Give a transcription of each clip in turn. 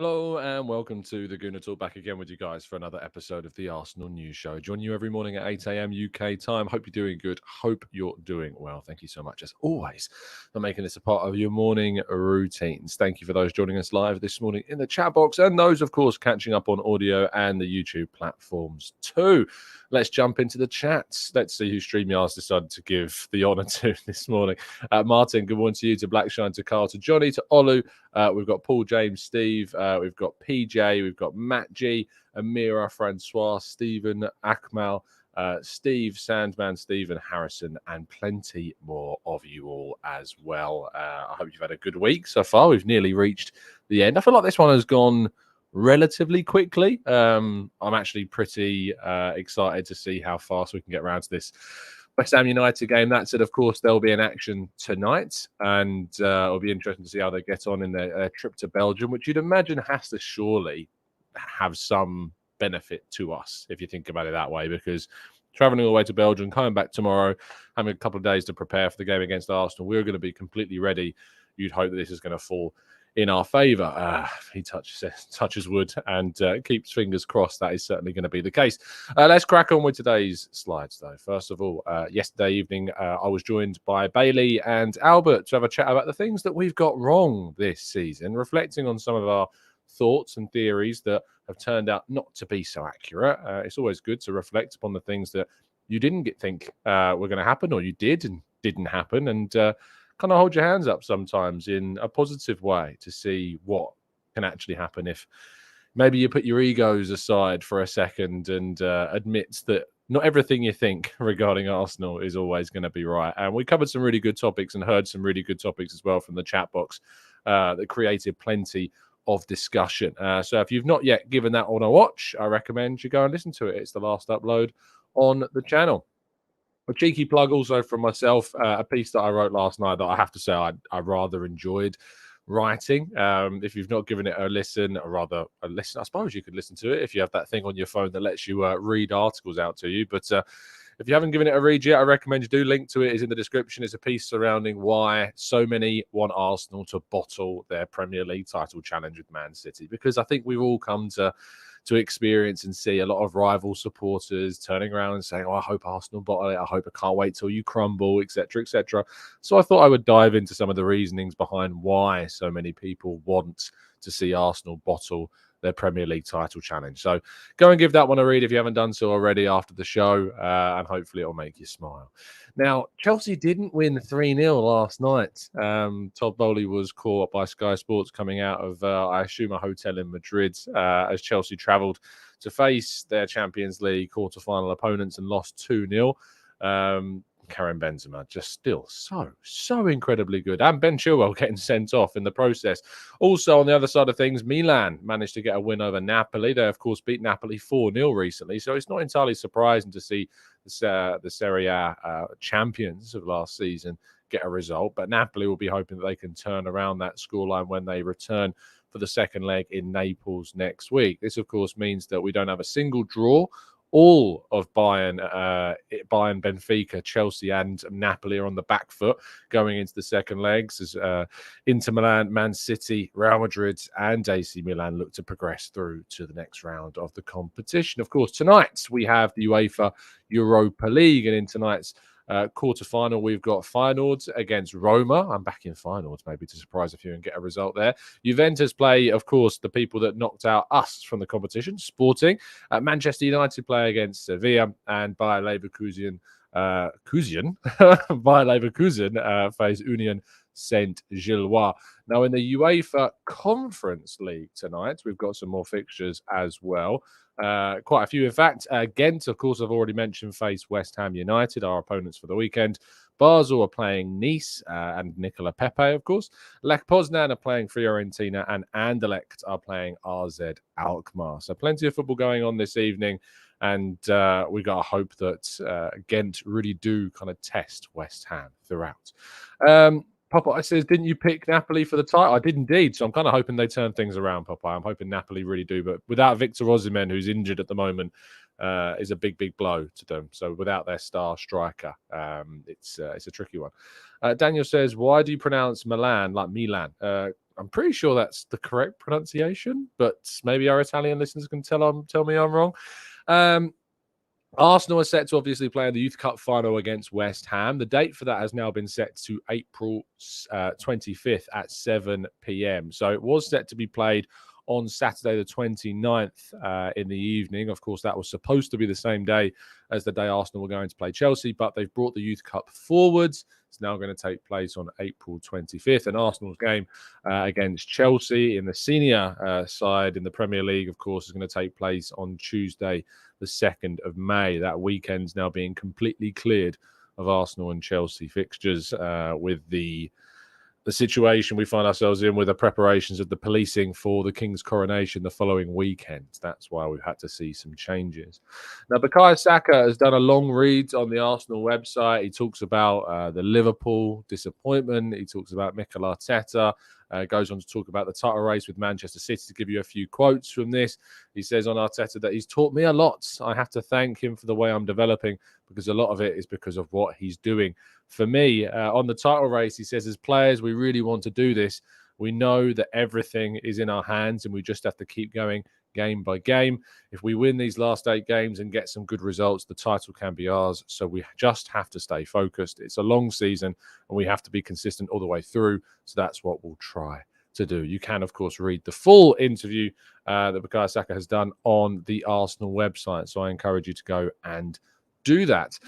Hello and welcome to the Gooner Talk, back again with you guys for another episode of the Arsenal News Show. Join you every morning at 8 a.m. UK time. Hope you're doing good. Hope you're doing well. Thank you so much, as always, for making this a part of your morning routines. Thank you for those joining us live this morning in the chat box, and those, of course, catching up on audio and the YouTube platforms too. Let's jump into the chats. Let's see who StreamYard's decided to give the honour to this morning. Martin, good morning to you, to Blackshine, to Carl, to Johnny, to Olu. We've got Paul, James, Steve. We've got PJ. We've got Matt G, Amira, Francois, Stephen, Akmal, Steve, Sandman, Stephen, Harrison, and plenty more of you all as well. I hope you've had a good week so far. We've nearly reached the end. I feel like this one has gone relatively quickly. I'm actually pretty excited to see how fast we can get around to this West Ham United game. That said, of course, there'll be an action tonight, and it'll be interesting to see how they get on in their trip to Belgium, which you'd imagine has to surely have some benefit to us, if you think about it that way, because travelling all the way to Belgium, coming back tomorrow, having a couple of days to prepare for the game against Arsenal, we're going to be completely ready. You'd hope that this is going to fall in our favour. He touches wood and keeps fingers crossed that is certainly going to be the case. Let's crack on with today's slides, though. First of all, yesterday evening, I was joined by Bailey and Albert to have a chat about the things that we've got wrong this season, reflecting on some of our thoughts and theories that have turned out not to be so accurate. It's always good to reflect upon the things that you didn't think were going to happen, or you did and didn't happen, and kind of hold your hands up sometimes in a positive way to see what can actually happen if maybe you put your egos aside for a second and admit that not everything you think regarding Arsenal is always going to be right. And we covered some really good topics and heard some really good topics as well from the chat box that created plenty of discussion. So if you've not yet given that one a watch, I recommend you go and listen to it. It's the last upload on the channel. A cheeky plug also from myself, a piece that I wrote last night that I have to say I rather enjoyed writing. If you've not given it a listen, or rather a listen, I suppose you could listen to it if you have that thing on your phone that lets you read articles out to you. But if you haven't given it a read yet, I recommend you do. Link to it is in the description. It's a piece surrounding why so many want Arsenal to bottle their Premier League title challenge with Man City, because I think we've all come to experience and see a lot of rival supporters turning around and saying, oh, I hope Arsenal bottle it. I hope I can't wait till you crumble, etc., etc. So I thought I would dive into some of the reasonings behind why so many people want to see Arsenal bottle their Premier League title challenge. So go and give that one a read if you haven't done so already after the show, and hopefully it'll make you smile. Now, Chelsea didn't win 3-0 last night. Todd Bowley was caught by Sky Sports coming out of, I assume, a hotel in Madrid as Chelsea travelled to face their Champions League quarter-final opponents and lost 2-0. Karim Benzema just still so incredibly good, and Ben Chilwell getting sent off in the process. Also, on the other side of things, Milan managed to get a win over Napoli. They, of course, beat Napoli 4-0 recently, so it's not entirely surprising to see the Serie A champions of last season get a result. But Napoli will be hoping that they can turn around that scoreline when they return for the second leg in Naples next week. This, of course, means that we don't have a single draw. All of Bayern, Benfica, Chelsea, and Napoli are on the back foot going into the second legs as Inter Milan, Man City, Real Madrid, and AC Milan look to progress through to the next round of the competition. Of course, tonight we have the UEFA Europa League, and in tonight's quarter-final, we've got Feyenoord against Roma. I'm back in Feyenoord, maybe to surprise a few and get a result there. Juventus play, of course, the people that knocked out us from the competition, Sporting. Manchester United play against Sevilla, and Bayer Leverkusen, face Union Saint-Gilloise. Now, in the UEFA Conference League tonight, we've got some more fixtures as well. Quite a few, in fact. Ghent, of course, I've already mentioned, face West Ham United, our opponents for the weekend. Basel are playing Nice and Nicola Pepe, of course. Lech Poznan are playing Fiorentina, and Anderlecht are playing RZ Alkmaar. So plenty of football going on this evening, and we got to hope that Ghent really do kind of test West Ham throughout. Popeye says, didn't you pick Napoli for the title? I did indeed. So I'm kind of hoping they turn things around, Popeye. I'm hoping Napoli really do. But without Victor Osimhen, who's injured at the moment, is a big blow to them. So without their star striker, it's a tricky one. Daniel says, why do you pronounce Milan like Milan? I'm pretty sure that's the correct pronunciation, but maybe our Italian listeners can tell me I'm wrong. Arsenal are set to obviously play in the Youth Cup final against West Ham. The date for that has now been set to April 25th at 7 p.m. So it was set to be played on Saturday the 29th in the evening. Of course, that was supposed to be the same day as the day Arsenal were going to play Chelsea, but they've brought the Youth Cup forwards. It's now going to take place on April 25th. And Arsenal's game against Chelsea in the senior side in the Premier League, of course, is going to take place on Tuesday, the 2nd of May. That weekend's now being completely cleared of Arsenal and Chelsea fixtures with the situation we find ourselves in with the preparations of the policing for the King's coronation the following weekend. That's why we've had to see some changes. Now, Bukayo Saka has done a long read on the Arsenal website. He talks about the Liverpool disappointment. He talks about Mikel Arteta. Goes on to talk about the title race with Manchester City. To give you a few quotes from this, he says on Arteta that he's taught me a lot. I have to thank him for the way I'm developing, because a lot of it is because of what he's doing for me. On the title race, he says, as players, we really want to do this. We know that everything is in our hands and we just have to keep going game by game. If we win these last 8 games and get some good results, the title can be ours. So we just have to stay focused. It's a long season and we have to be consistent all the way through. So that's what we'll try to do. You can, of course, read the full interview that Bukayo Saka has done on the Arsenal website. So I encourage you to go and do that.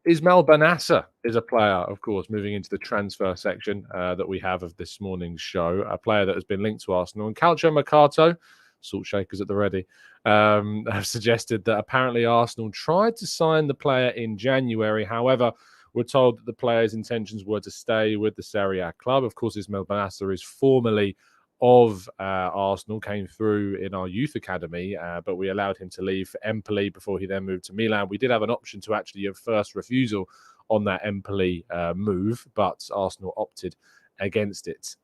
Ismail Bennacer is a player, of course, moving into the transfer section that we have of this morning's show, a player that has been linked to Arsenal. And Calcio Mercato, salt shakers at the ready, have suggested that apparently Arsenal tried to sign the player in January. However, we're told that the player's intentions were to stay with the Serie A club. Of course, Ismail Bennacer is formerly of Arsenal, came through in our youth academy, but we allowed him to leave for Empoli before he then moved to Milan. We did have an option to actually have first refusal on that Empoli move, but Arsenal opted against it.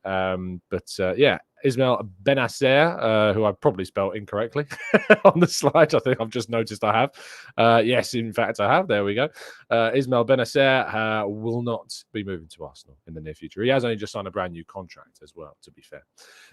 Ismail Bennacer, who I probably spelled incorrectly on the slide. I think I've just noticed I have. Yes, in fact, I have. There we go. Ismail Bennacer will not be moving to Arsenal in the near future. He has only just signed a brand new contract as well, to be fair.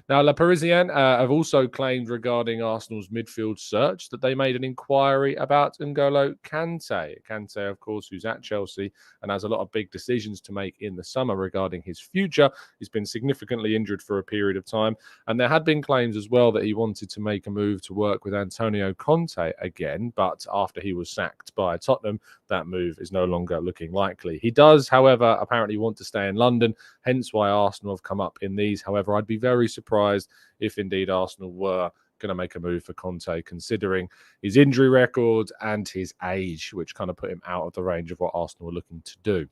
Now, La Parisienne have also claimed regarding Arsenal's midfield search that they made an inquiry about N'Golo Kante. Kante, of course, who's at Chelsea and has a lot of big decisions to make in the summer regarding his future. He's been significantly injured for a period of time. And there had been claims as well that he wanted to make a move to work with Antonio Conte again. But after he was sacked by Tottenham, that move is no longer looking likely. He does, however, apparently want to stay in London, hence why Arsenal have come up in these. However, I'd be very surprised if indeed Arsenal were going to make a move for Conte, considering his injury record and his age, which kind of put him out of the range of what Arsenal were looking to do.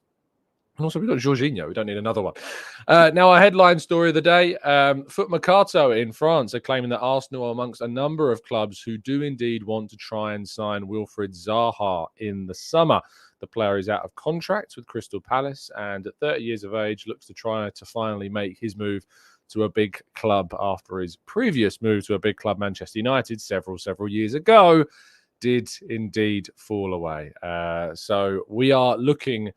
And also, we've got Jorginho. We don't need another one. Now, our headline story of the day, Foot Mercato in France are claiming that Arsenal are amongst a number of clubs who do indeed want to try and sign Wilfried Zaha in the summer. The player is out of contract with Crystal Palace and at 30 years of age looks to try to finally make his move to a big club after his previous move to a big club, Manchester United, several years ago, did indeed fall away. So we are looking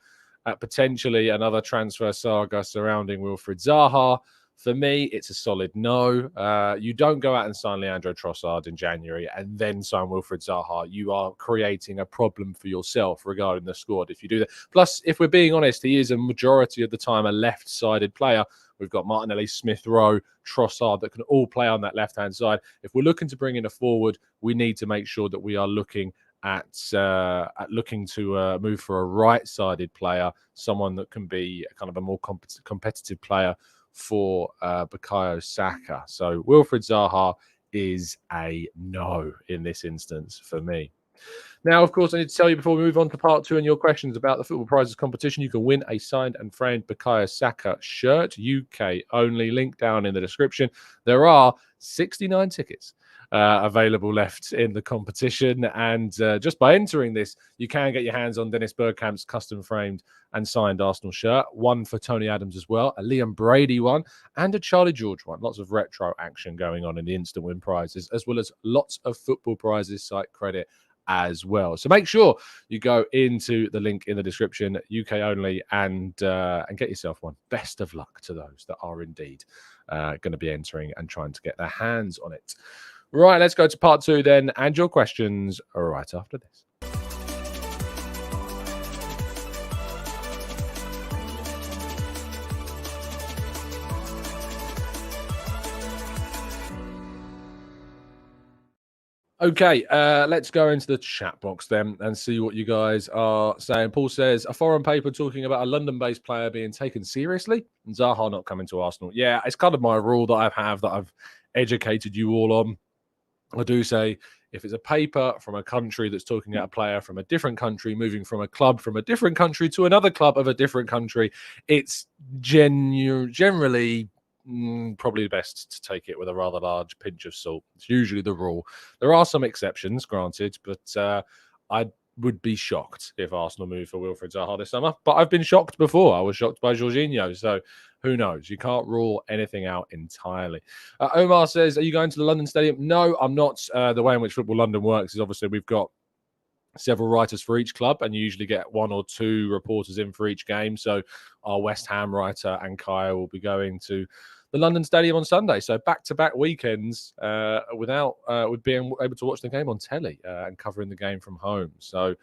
at potentially another transfer saga surrounding Wilfried Zaha. For me, it's a solid no. You don't go out and sign Leandro Trossard in January and then sign Wilfried Zaha. You are creating a problem for yourself regarding the squad if you do that. Plus, if we're being honest, he is a majority of the time a left-sided player. We've got Martinelli, Smith Rowe, Trossard that can all play on that left-hand side. If we're looking to bring in a forward, we need to make sure that we are looking at looking to move for a right-sided player, someone that can be kind of a more competitive player for Bukayo Saka. So Wilfried Zaha is a no in this instance for me. Now, of course, I need to tell you before we move on to part 2 and your questions about the Football Prizes competition, you can win a signed and framed Bukayo Saka shirt, UK only, link down in the description. There are 69 tickets available left in the competition. And just by entering this, you can get your hands on Dennis Bergkamp's custom framed and signed Arsenal shirt. One for Tony Adams as well, a Liam Brady one, and a Charlie George one. Lots of retro action going on in the instant win prizes, as well as lots of Football Prizes site credit as well. So make sure you go into the link in the description, UK only, and get yourself one. Best of luck to those that are indeed going to be entering and trying to get their hands on it. Right, let's go to part 2 then, and your questions right after this. Okay, let's go into the chat box then and see what you guys are saying. Paul says, a foreign paper talking about a London-based player being taken seriously and Zaha not coming to Arsenal. Yeah, it's kind of my rule that I've educated you all on. I do say, if it's a paper from a country that's talking about a player from a different country, moving from a club from a different country to another club of a different country, it's generally probably best to take it with a rather large pinch of salt. It's usually the rule. There are some exceptions, granted, but I would be shocked if Arsenal moved for Wilfried Zaha this summer. But I've been shocked before. I was shocked by Jorginho, so who knows? You can't rule anything out entirely. Omar says, are you going to the London Stadium? No, I'm not. The way in which Football London works is obviously we've got several writers for each club, and you usually get 1 or 2 reporters in for each game. So our West Ham writer and Kaya will be going to the London Stadium on Sunday. So back-to-back weekends with being able to watch the game on telly and covering the game from home. So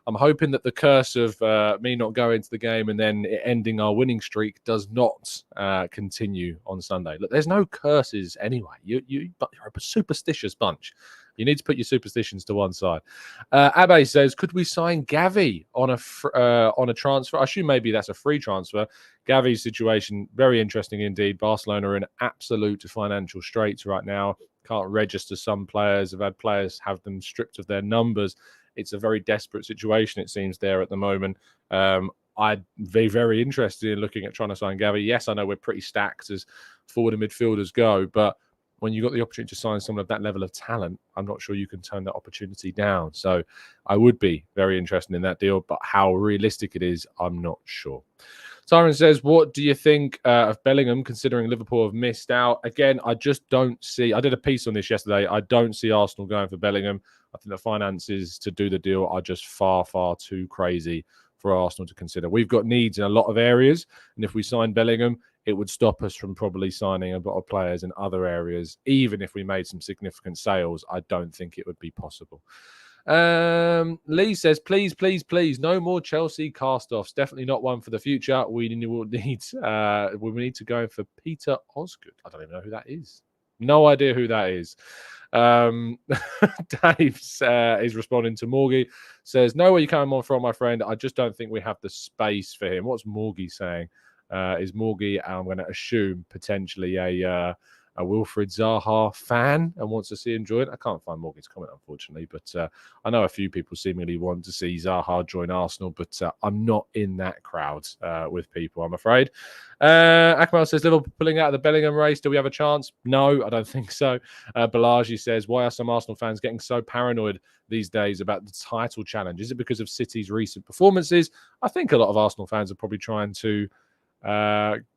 I'm hoping that the curse of me not going to the game and then it ending our winning streak does not continue on Sunday. Look, there's no curses anyway. You're a superstitious bunch. You need to put your superstitions to one side. Abe says, could we sign Gavi on a transfer? I assume maybe that's a free transfer. Gavi's situation, very interesting indeed. Barcelona are in absolute financial straits right now. Can't register some players. Have had players have them stripped of their numbers. It's a very desperate situation, it seems, there at the moment. I'd be very interested in looking at trying to sign Gavi. Yes, I know we're pretty stacked as forward and midfielders go, but when you've got the opportunity to sign someone of that level of talent, I'm not sure you can turn that opportunity down. So I would be very interested in that deal, but how realistic it is, I'm not sure. Siren says, what do you think of Bellingham, considering Liverpool have missed out? Again, I just don't see... I did a piece on this yesterday. I don't see Arsenal going for Bellingham. I think the finances to do the deal are just far, far too crazy for Arsenal to consider. We've got needs in a lot of areas, and if we sign Bellingham, it would stop us from probably signing a lot of players in other areas. Even if we made some significant sales, I don't think it would be possible. Lee says, please, please, please, no more Chelsea cast-offs. Definitely not one for the future. We need to go in for Peter Osgood. I don't even know who that is. No idea who that is. Dave is responding to Morgie. Says, know where you're coming on from, my friend. I just don't think we have the space for him. What's Morgie saying? Is Morgie, I'm going to assume, potentially a Wilfried Zaha fan and wants to see him join? I can't find Morgan's comment, unfortunately, but I know a few people seemingly want to see Zaha join Arsenal, but I'm not in that crowd with people, I'm afraid. Akmal says, Liverpool pulling out of the Bellingham race. Do we have a chance? No, I don't think so. Balaji says, why are some Arsenal fans getting so paranoid these days about the title challenge? Is it because of City's recent performances? I think a lot of Arsenal fans are probably trying to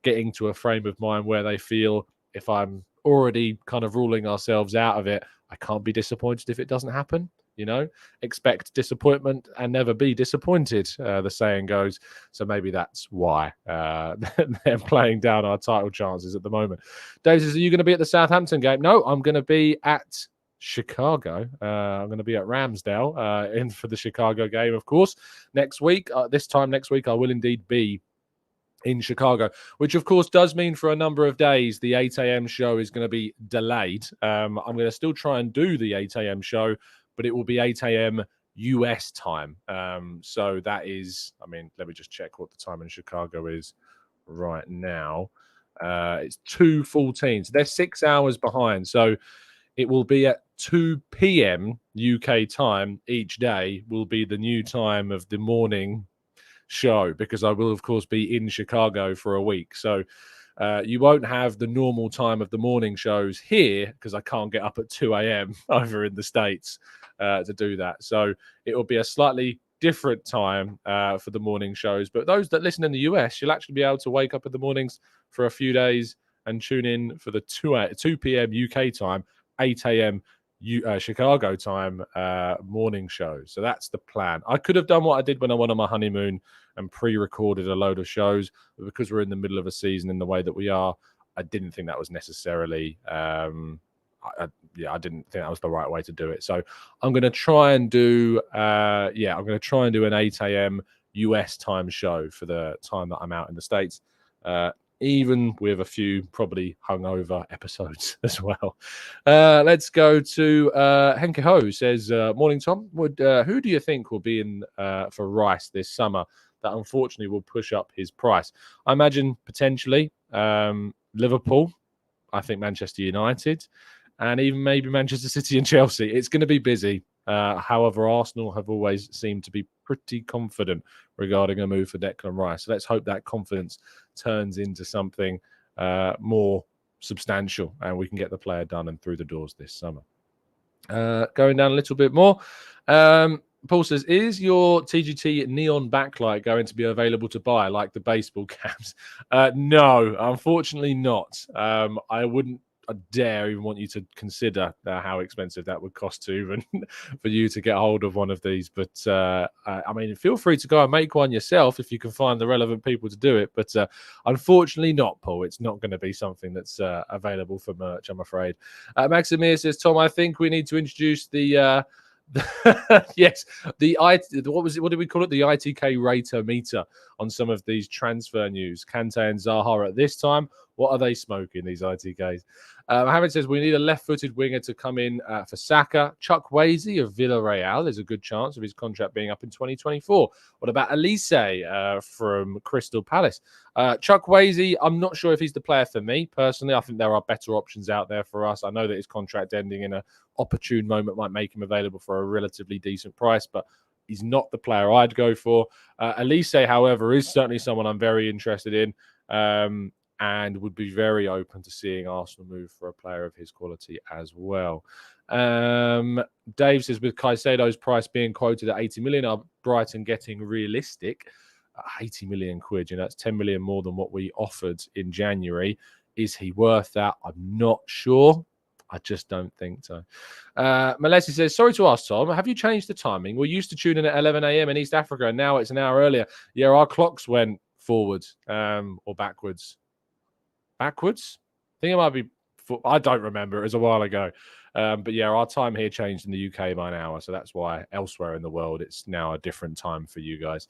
get into a frame of mind where they feel, if I'm already kind of ruling ourselves out of it, I can't be disappointed if it doesn't happen. You know, expect disappointment and never be disappointed, the saying goes. So maybe that's why they're playing down our title chances at the moment. Dave says, are you going to be at the Southampton game? No, I'm going to be at Chicago. I'm going to be at Ramsdale in for the Chicago game, of course, next week. This time next week, I will indeed be in Chicago, which of course does mean for a number of days the 8 a.m. show is going to be delayed. I'm going to still try and do the 8 a.m. show, but it will be 8 a.m. US time. So that is, I mean, let me just check what the time in Chicago is right now. It's 2:14. So they're 6 hours behind. So it will be at 2 p.m. UK time each day will be the new time of the morning show, because I will of course be in Chicago for a week. So you won't have the normal time of the morning shows here because I can't get up at 2 a.m. over in the States to do that. So it will be a slightly different time for the morning shows. But those that listen in the US, you'll actually be able to wake up in the mornings for a few days and tune in for the 2 p.m. UK time, 8 a.m. Chicago time morning show. So that's the plan. I could have done what I did when I went on my honeymoon and pre-recorded a load of shows, but because we're in the middle of a season in the way that we are, I didn't think that was necessarily I didn't think that was the right way to do it. So I'm going to try and do I'm going to try and do an 8 a.m. US time show for the time that I'm out in the States, even with a few probably hungover episodes as well. Let's go to Henke Ho, who says, morning, Tom. Who do you think will be in for Rice this summer that unfortunately will push up his price? I imagine potentially Liverpool, I think Manchester United, and even maybe Manchester City and Chelsea. It's going to be busy. However, Arsenal have always seemed to be pretty confident regarding a move for Declan Rice. So let's hope that confidence turns into something more substantial and we can get the player done and through the doors this summer. Going down a little bit more. Paul says, is your TGT neon backlight going to be available to buy like the baseball caps? No, unfortunately not. I wouldn't dare even want you to consider how expensive that would cost to even for you to get hold of one of these. But I mean, feel free to go and make one yourself if you can find the relevant people to do it. But unfortunately not, Paul. It's not going to be something that's available for merch, I'm afraid. Maximir says, Tom, I think we need to introduce the yes, what did we call it? The ITK rater meter on some of these transfer news. Kante and Zaha at this time. What are they smoking, these ITKs? Mohammed says we need a left-footed winger to come in for Saka. Chuck Wasey of Villarreal. There's a good chance of his contract being up in 2024. What about Elise from Crystal Palace? Chuck Wasey, I'm not sure if he's the player for me personally. I think there are better options out there for us. I know that his contract ending in an opportune moment might make him available for a relatively decent price, but he's not the player I'd go for. Elise, however, is certainly someone I'm very interested in. And would be very open to seeing Arsenal move for a player of his quality as well. Dave says, with Caicedo's price being quoted at 80 million, are Brighton getting realistic? 80 million quid, that's 10 million more than what we offered in January. Is he worth that? I'm not sure. I just don't think so. Malesi says, sorry to ask, Tom, have you changed the timing? We used to tune in at 11 a.m. in East Africa, and now it's an hour earlier. Yeah, our clocks went forward or backwards. Backwards? I think it might be. I don't remember. It was a while ago. But yeah, our time here changed in the UK by an hour. So that's why elsewhere in the world, it's now a different time for you guys.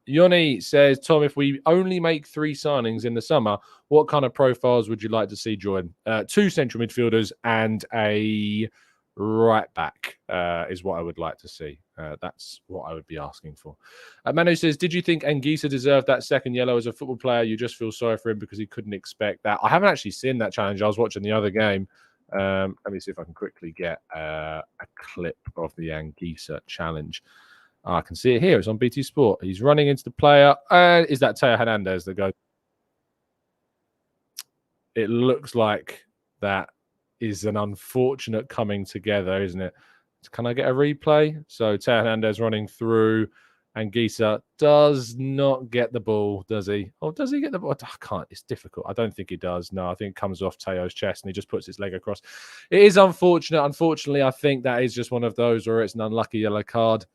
Yoni says, Tom, if we only make 3 signings in the summer, what kind of profiles would you like to see join? 2 central midfielders and a right back is what I would like to see. That's what I would be asking for. Manu says, did you think Anguissa deserved that second yellow as a football player? You just feel sorry for him because he couldn't expect that. I haven't actually seen that challenge. I was watching the other game. Let me see if I can quickly get a clip of the Anguissa challenge. I can see it here. It's on BT Sport. He's running into the player. Is that Teo Hernandez that goes? It looks like that is an unfortunate coming together, isn't it? Can I get a replay? So Teo Hernandez running through. Anguissa does not get the ball, does he? Oh, does he get the ball? I can't. It's difficult. I don't think he does. No, I think it comes off Teo's chest and he just puts his leg across. It is unfortunate. Unfortunately, I think that is just one of those where it's an unlucky yellow card.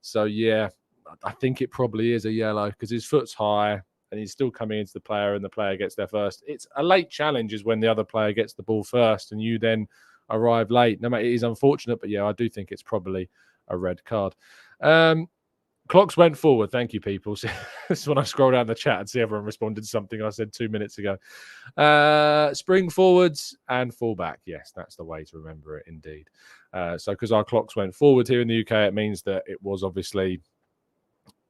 So, yeah, I think it probably is a yellow because his foot's high and he's still coming into the player and the player gets there first. It's a late challenge is when the other player gets the ball first and you then arrive late. No matter, it is unfortunate, but yeah, I do think it's probably a red card. Clocks went forward. Thank you, people. So, this is when I scroll down the chat and see everyone responded to something I said 2 minutes ago. Spring forwards and fall back. Yes, that's the way to remember it, indeed. So because our clocks went forward here in the UK, it means that it was obviously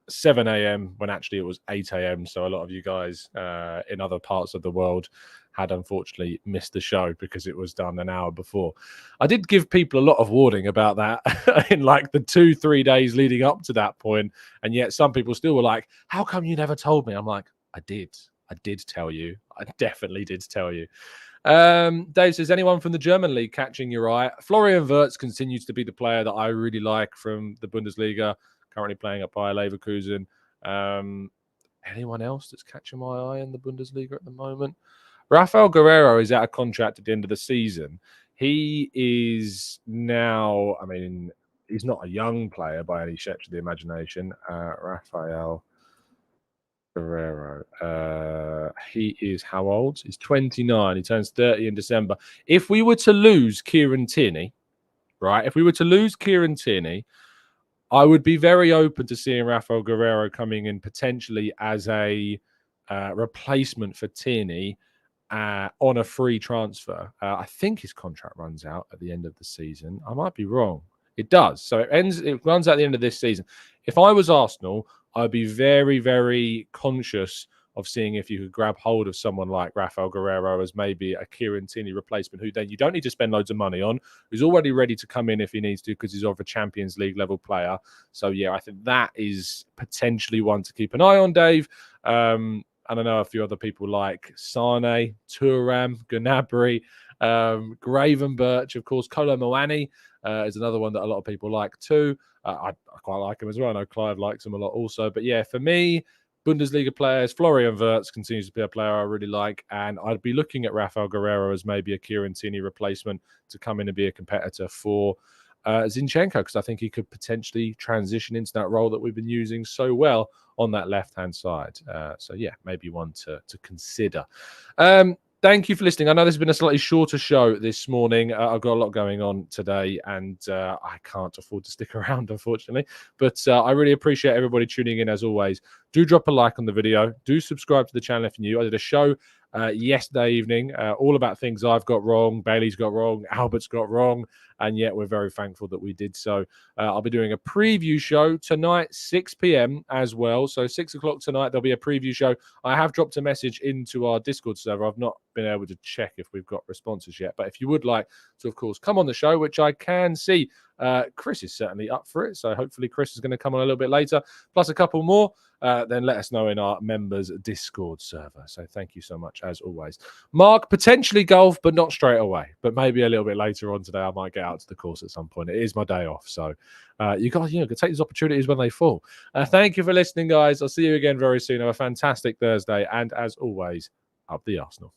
7 a.m. when actually it was 8 a.m. So a lot of you guys in other parts of the world had unfortunately missed the show because it was done an hour before. I did give people a lot of warning about that in like the 2-3 days leading up to that point. And yet some people still were like, how come you never told me? I'm like, I did tell you. I definitely did tell you. Dave says, anyone from the German league catching your eye? Florian Wirtz continues to be the player that I really like from the Bundesliga, currently playing at Bayer Leverkusen. Anyone else that's catching my eye in the Bundesliga at the moment? Rafael Guerrero is out of contract at the end of the season. He is now, I mean, he's not a young player by any stretch of the imagination. Rafael Guerrero. He is how old? He's 29. He turns 30 in December. If we were to lose Kieran Tierney, right? If we were to lose Kieran Tierney, I would be very open to seeing Rafael Guerrero coming in potentially as a replacement for Tierney on a free transfer. I think his contract runs out at the end of the season. I might be wrong. It does. So it runs out at the end of this season. If I was Arsenal, I'd be very, very conscious of seeing if you could grab hold of someone like Rafael Guerrero as maybe a Kieran Tierney replacement, who then you don't need to spend loads of money on, who's already ready to come in if he needs to because he's of a Champions League level player. So, yeah, I think that is potentially one to keep an eye on, Dave. And I know a few other people like Sane, Thuram, Gnabry, Gravenberch, of course. Kolo Muani is another one that a lot of people like too. I quite like him as well. I know Clive likes him a lot also. But yeah, for me, Bundesliga players, Florian Wirtz continues to be a player I really like. And I'd be looking at Rafael Guerrero as maybe a Kieran Tierney replacement to come in and be a competitor for Zinchenko, because I think he could potentially transition into that role that we've been using so well on that left-hand side. So, yeah, maybe one to consider. Thank you for listening. I know this has been a slightly shorter show this morning. I've got a lot going on today, and I can't afford to stick around, unfortunately. But I really appreciate everybody tuning in, as always. Do drop a like on the video. Do subscribe to the channel if you're new. I did a show yesterday evening, all about things I've got wrong, Bailey's got wrong, Albert's got wrong, and yet we're very thankful that we did so. I'll be doing a preview show tonight, 6 p.m. as well. So 6 o'clock tonight, there'll be a preview show. I have dropped a message into our Discord server. I've not been able to check if we've got responses yet, but if you would like to, of course, come on the show, which I can see Chris is certainly up for it. So hopefully Chris is going to come on a little bit later, plus a couple more. Then let us know in our members Discord server. So thank you so much, as always. Mark, potentially golf, but not straight away. But maybe a little bit later on today, I might get out to the course at some point. It is my day off. So you guys, take these opportunities when they fall. Thank you for listening, guys. I'll see you again very soon. Have a fantastic Thursday. And as always, up the Arsenal.